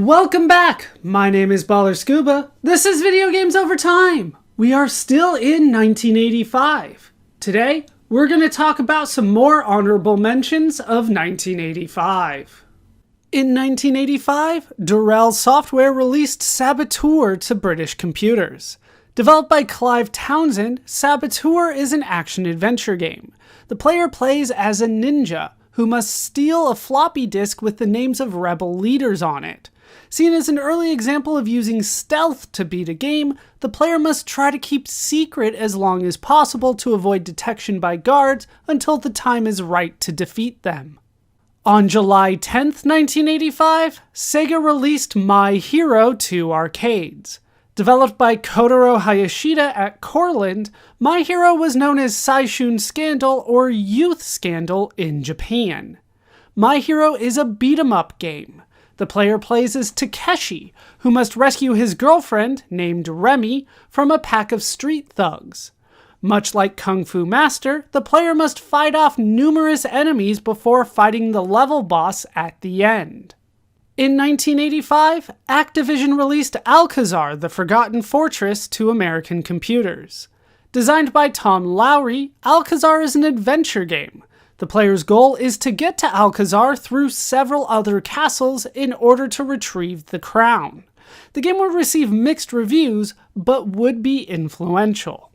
Welcome back! My name is Baller Scuba. This is Video Games Over Time. We are still in 1985. Today, we're going to talk about some more honorable mentions of 1985. In 1985, Durrell Software released Saboteur to British computers. Developed by Clive Townsend, Saboteur is an action-adventure game. The player plays as a ninja who must steal a floppy disk with the names of rebel leaders on it. Seen as an early example of using stealth to beat a game, the player must try to keep secret as long as possible to avoid detection by guards until the time is right to defeat them. On July 10th, 1985, Sega released My Hero to arcades. Developed by Kotaro Hayashida at Corland, My Hero was known as Seishun Scandal or Youth Scandal in Japan. My Hero is a beat-em-up game. The player plays as Takeshi, who must rescue his girlfriend, named Remy, from a pack of street thugs. Much like Kung Fu Master, the player must fight off numerous enemies before fighting the level boss at the end. In 1985, Activision released Alcazar: The Forgotten Fortress to American computers. Designed by Tom Lowry, Alcazar is an adventure game. The player's goal is to get to Alcazar through several other castles in order to retrieve the crown. The game would receive mixed reviews, but would be influential.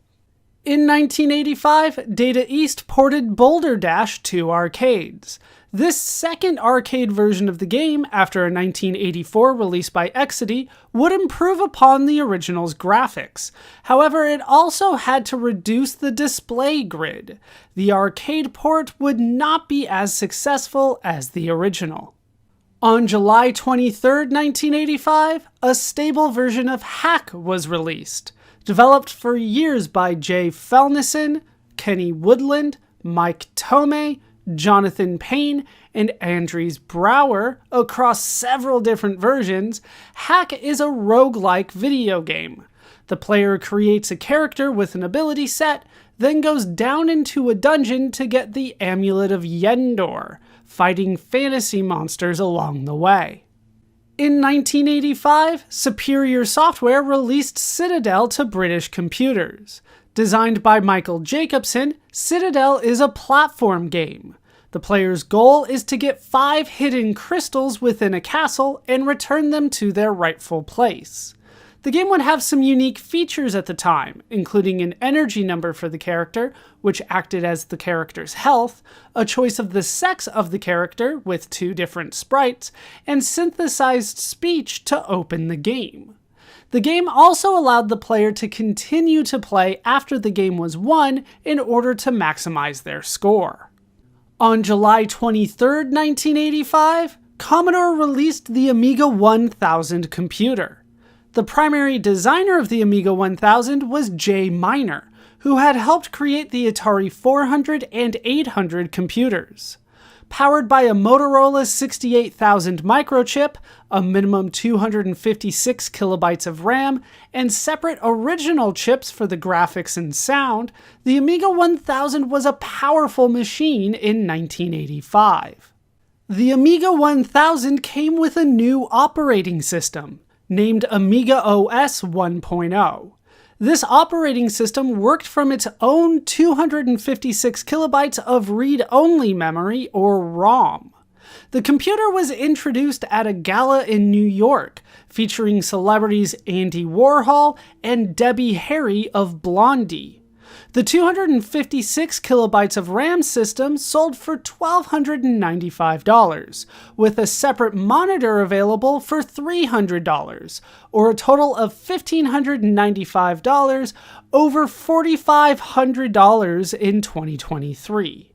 In 1985, Data East ported Boulder Dash to arcades. This second arcade version of the game, after a 1984 release by Exidy, would improve upon the original's graphics. However, it also had to reduce the display grid. The arcade port would not be as successful as the original. On July 23, 1985, a stable version of Hack was released. Developed for years by Jay Felnison, Kenny Woodland, Mike Tomei, Jonathan Payne, and Andries Brouwer across several different versions, Hack is a roguelike video game. The player creates a character with an ability set, then goes down into a dungeon to get the Amulet of Yendor, fighting fantasy monsters along the way. In 1985, Superior Software released Citadel to British computers. Designed by Michael Jacobson, Citadel is a platform game. The player's goal is to get 5 hidden crystals within a castle and return them to their rightful place. The game would have some unique features at the time, including an energy number for the character, which acted as the character's health, a choice of the sex of the character with 2 different sprites, and synthesized speech to open the game. The game also allowed the player to continue to play after the game was won in order to maximize their score. On July 23, 1985, Commodore released the Amiga 1000 computer. The primary designer of the Amiga 1000 was Jay Miner, who had helped create the Atari 400 and 800 computers. Powered by a Motorola 68000 microchip, a minimum 256 kilobytes of RAM, and separate original chips for the graphics and sound, the Amiga 1000 was a powerful machine in 1985. The Amiga 1000 came with a new operating system, named Amiga OS 1.0. This operating system worked from its own 256 kilobytes of read-only memory, or ROM. The computer was introduced at a gala in New York, featuring celebrities Andy Warhol and Debbie Harry of Blondie. The 256 kilobytes of RAM system sold for $1,295, with a separate monitor available for $300, or a total of $1,595, over $4,500 in 2023.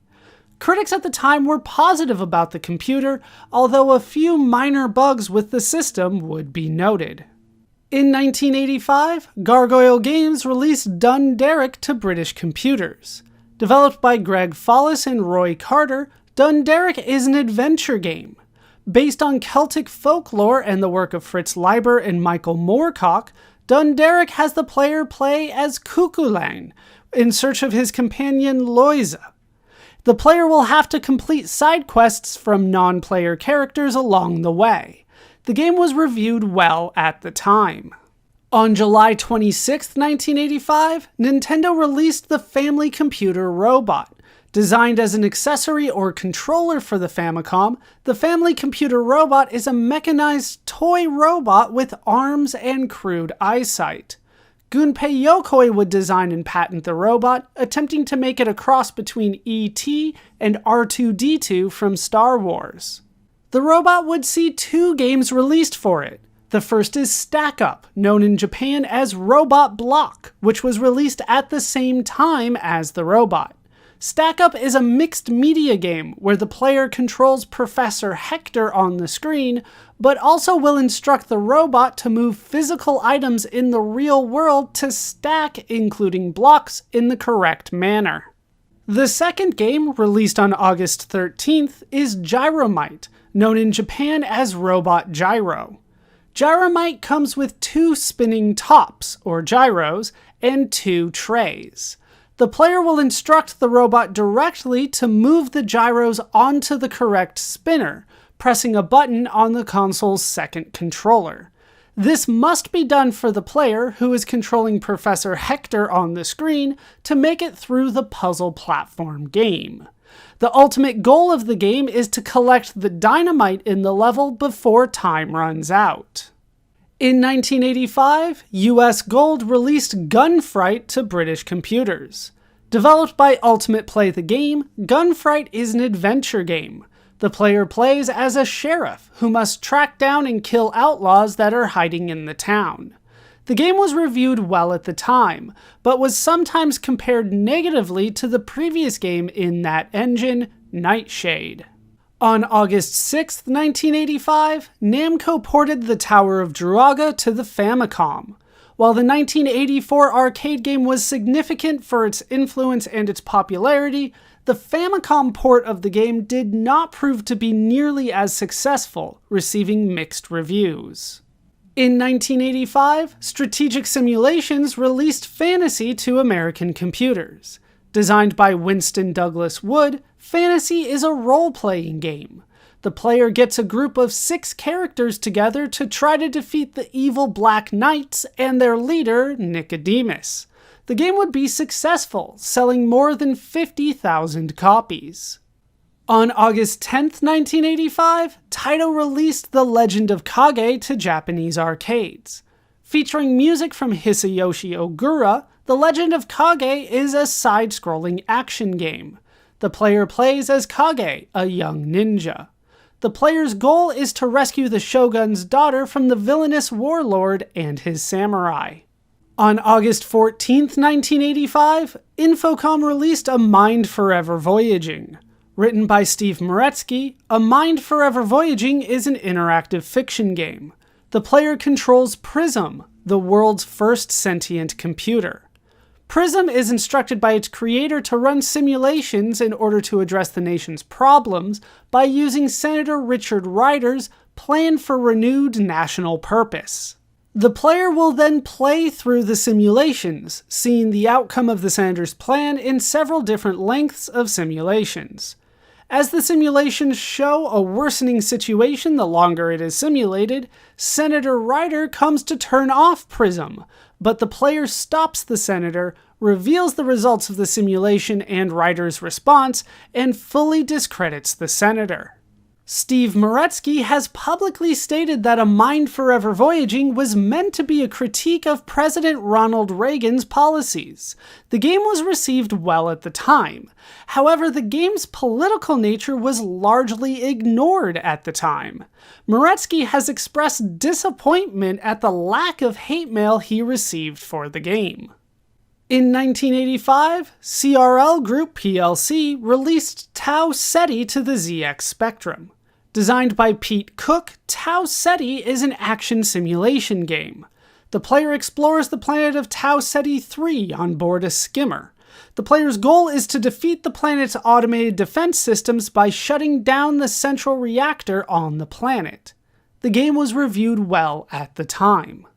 Critics at the time were positive about the computer, although a few minor bugs with the system would be noted. In 1985, Gargoyle Games released Dun Derek to British computers. Developed by Greg Follis and Roy Carter, Dun Derek is an adventure game. Based on Celtic folklore and the work of Fritz Leiber and Michael Moorcock, Dun Derek has the player play as Cuchulainn in search of his companion Loiza. The player will have to complete side quests from non-player characters along the way. The game was reviewed well at the time. On July 26, 1985, Nintendo released the Family Computer Robot. Designed as an accessory or controller for the Famicom, the Family Computer Robot is a mechanized toy robot with arms and crude eyesight. Gunpei Yokoi would design and patent the robot, attempting to make it a cross between E.T. and R2-D2 from Star Wars. The robot would see 2 games released for it. The first is Stack Up, known in Japan as Robot Block, which was released at the same time as the robot. Stack Up is a mixed media game where the player controls Professor Hector on the screen, but also will instruct the robot to move physical items in the real world to stack, including blocks, in the correct manner. The second game, released on August 13th, is Gyromite, known in Japan as Robot Gyro. Gyromite comes with 2 spinning tops, or gyros, and 2 trays. The player will instruct the robot directly to move the gyros onto the correct spinner, pressing a button on the console's second controller. This must be done for the player, who is controlling Professor Hector on the screen, to make it through the puzzle platform game. The ultimate goal of the game is to collect the dynamite in the level before time runs out. In 1985, US Gold released Gunfright to British computers. Developed by Ultimate Play the Game, Gunfright is an adventure game. The player plays as a sheriff who must track down and kill outlaws that are hiding in the town. The game was reviewed well at the time, but was sometimes compared negatively to the previous game in that engine, Nightshade. On August 6, 1985, Namco ported the Tower of Druaga to the Famicom. While the 1984 arcade game was significant for its influence and its popularity, the Famicom port of the game did not prove to be nearly as successful, receiving mixed reviews. In 1985, Strategic Simulations released Fantasy to American computers. Designed by Winston Douglas Wood, Fantasy is a role-playing game. The player gets a group of 6 characters together to try to defeat the evil Black Knights and their leader, Nicodemus. The game would be successful, selling more than 50,000 copies. On August 10, 1985, Taito released The Legend of Kage to Japanese arcades. Featuring music from Hisayoshi Ogura, The Legend of Kage is a side-scrolling action game. The player plays as Kage, a young ninja. The player's goal is to rescue the shogun's daughter from the villainous warlord and his samurai. On August 14, 1985, Infocom released A Mind Forever Voyaging. Written by Steve Meretzky, A Mind Forever Voyaging is an interactive fiction game. The player controls Prism, the world's first sentient computer. Prism is instructed by its creator to run simulations in order to address the nation's problems by using Senator Richard Ryder's Plan for Renewed National Purpose. The player will then play through the simulations, seeing the outcome of the senator's plan in several different lengths of simulations. As the simulations show a worsening situation the longer it is simulated, Senator Ryder comes to turn off Prism, but the player stops the senator, reveals the results of the simulation and Ryder's response, and fully discredits the senator. Steve Meretzky has publicly stated that A Mind Forever Voyaging was meant to be a critique of President Ronald Reagan's policies. The game was received well at the time. However, the game's political nature was largely ignored at the time. Meretzky has expressed disappointment at the lack of hate mail he received for the game. In 1985, CRL Group plc released Tau Ceti to the ZX Spectrum. Designed by Pete Cook, Tau Ceti is an action simulation game. The player explores the planet of Tau Ceti 3 on board a skimmer. The player's goal is to defeat the planet's automated defense systems by shutting down the central reactor on the planet. The game was reviewed well at the time.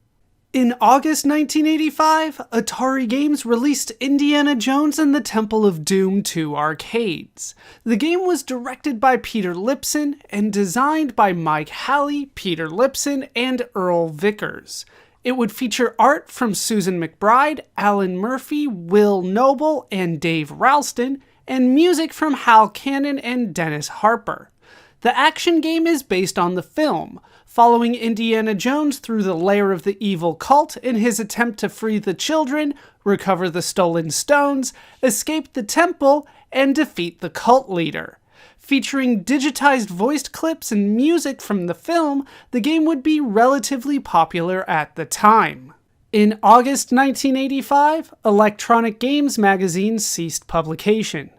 In August 1985, Atari Games released Indiana Jones and the Temple of Doom 2 arcades. The game was directed by Peter Lipson and designed by Mike Halley, Peter Lipson, and Earl Vickers. It would feature art from Susan McBride, Alan Murphy, Will Noble, and Dave Ralston, and music from Hal Cannon and Dennis Harper. The action game is based on the film, following Indiana Jones through the lair of the evil cult in his attempt to free the children, recover the stolen stones, escape the temple, and defeat the cult leader. Featuring digitized voiced clips and music from the film, the game would be relatively popular at the time. In August 1985, Electronic Games magazine ceased publication.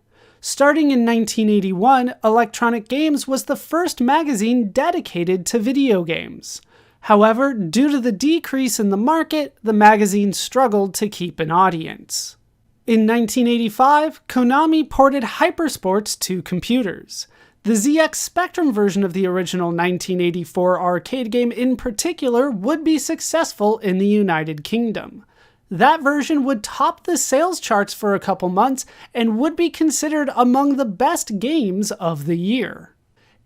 Starting in 1981, Electronic Games was the first magazine dedicated to video games. However, due to the decrease in the market, the magazine struggled to keep an audience. In 1985, Konami ported Hypersports to computers. The ZX Spectrum version of the original 1984 arcade game in particular would be successful in the United Kingdom. That version would top the sales charts for a couple months and would be considered among the best games of the year.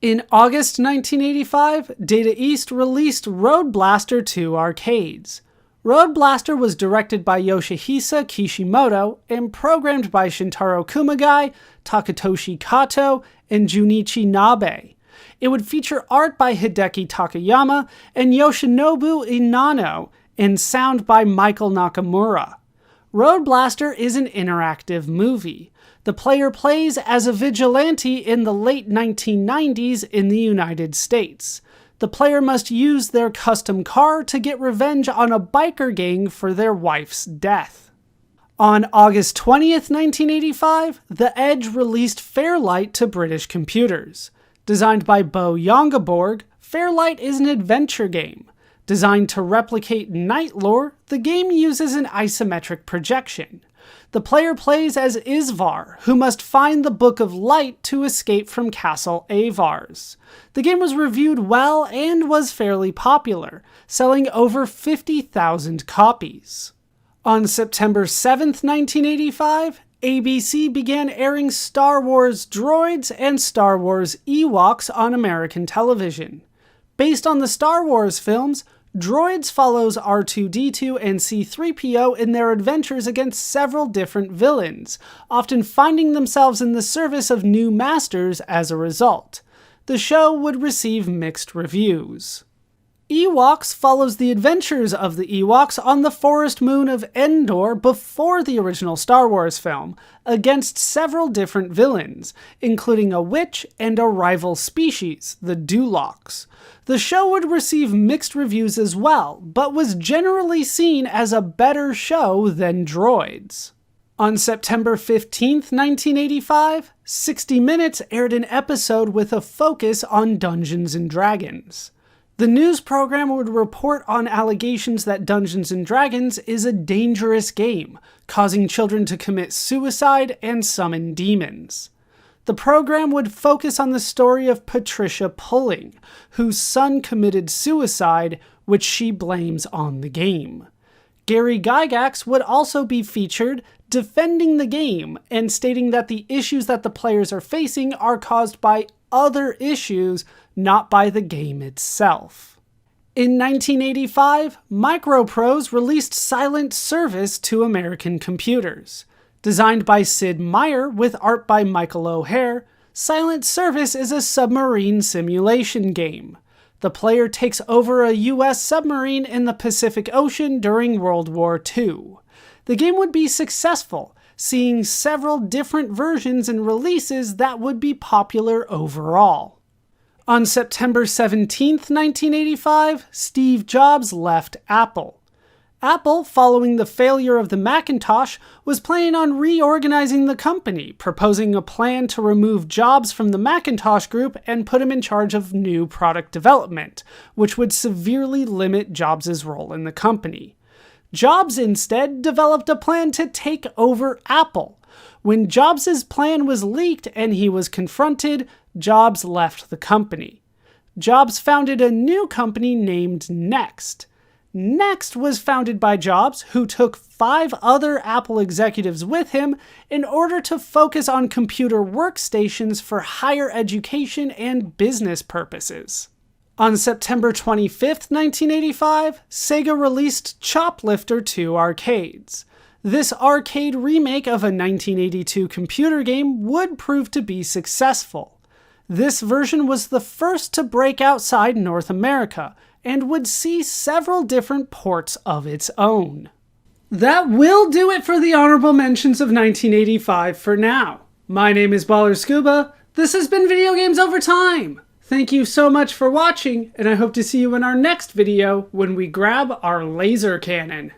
In August 1985, Data East released Road Blaster 2 arcades. Road Blaster was directed by Yoshihisa Kishimoto and programmed by Shintaro Kumagai, Takatoshi Kato, and Junichi Nabe. It would feature art by Hideki Takayama and Yoshinobu Inano, and sound by Michael Nakamura. Road Blaster is an interactive movie. The player plays as a vigilante in the late 1990s in the United States. The player must use their custom car to get revenge on a biker gang for their wife's death. On August 20th, 1985, The Edge released Fairlight to British computers. Designed by Bo Jongeborg, Fairlight is an adventure game. Designed to replicate Knight lore, the game uses an isometric projection. The player plays as Isvar, who must find the Book of Light to escape from Castle Avars. The game was reviewed well and was fairly popular, selling over 50,000 copies. On September 7th, 1985, ABC began airing Star Wars Droids and Star Wars Ewoks on American television. Based on the Star Wars films, Droids follows R2-D2 and C-3PO in their adventures against several different villains, often finding themselves in the service of new masters as a result. The show would receive mixed reviews. Ewoks follows the adventures of the Ewoks on the forest moon of Endor before the original Star Wars film, against several different villains, including a witch and a rival species, the Duloks. The show would receive mixed reviews as well, but was generally seen as a better show than Droids. On September 15th, 1985, 60 Minutes aired an episode with a focus on Dungeons & Dragons. The news program would report on allegations that Dungeons & Dragons is a dangerous game, causing children to commit suicide and summon demons. The program would focus on the story of Patricia Pulling, whose son committed suicide, which she blames on the game. Gary Gygax would also be featured, defending the game and stating that the issues that the players are facing are caused by other issues, not by the game itself. In 1985, Microprose released Silent Service to American computers. Designed by Sid Meier with art by Michael O'Hare, Silent Service is a submarine simulation game. The player takes over a US submarine in the Pacific Ocean during World War II. The game would be successful, seeing several different versions and releases that would be popular overall. On September 17, 1985, Steve Jobs left Apple. Apple, following the failure of the Macintosh, was planning on reorganizing the company, proposing a plan to remove Jobs from the Macintosh group and put him in charge of new product development, which would severely limit Jobs' role in the company. Jobs instead developed a plan to take over Apple. When Jobs' plan was leaked and he was confronted, Jobs left the company. Jobs founded a new company named Next. Next was founded by Jobs, who took 5 other Apple executives with him in order to focus on computer workstations for higher education and business purposes. On September 25th, 1985, Sega released Choplifter 2 arcades. This arcade remake of a 1982 computer game would prove to be successful. This version was the first to break outside North America, and would see several different ports of its own. That will do it for the honorable mentions of 1985 for now. My name is Baller Scuba. This has been Video Games Over Time. Thank you so much for watching, and I hope to see you in our next video when we grab our laser cannon.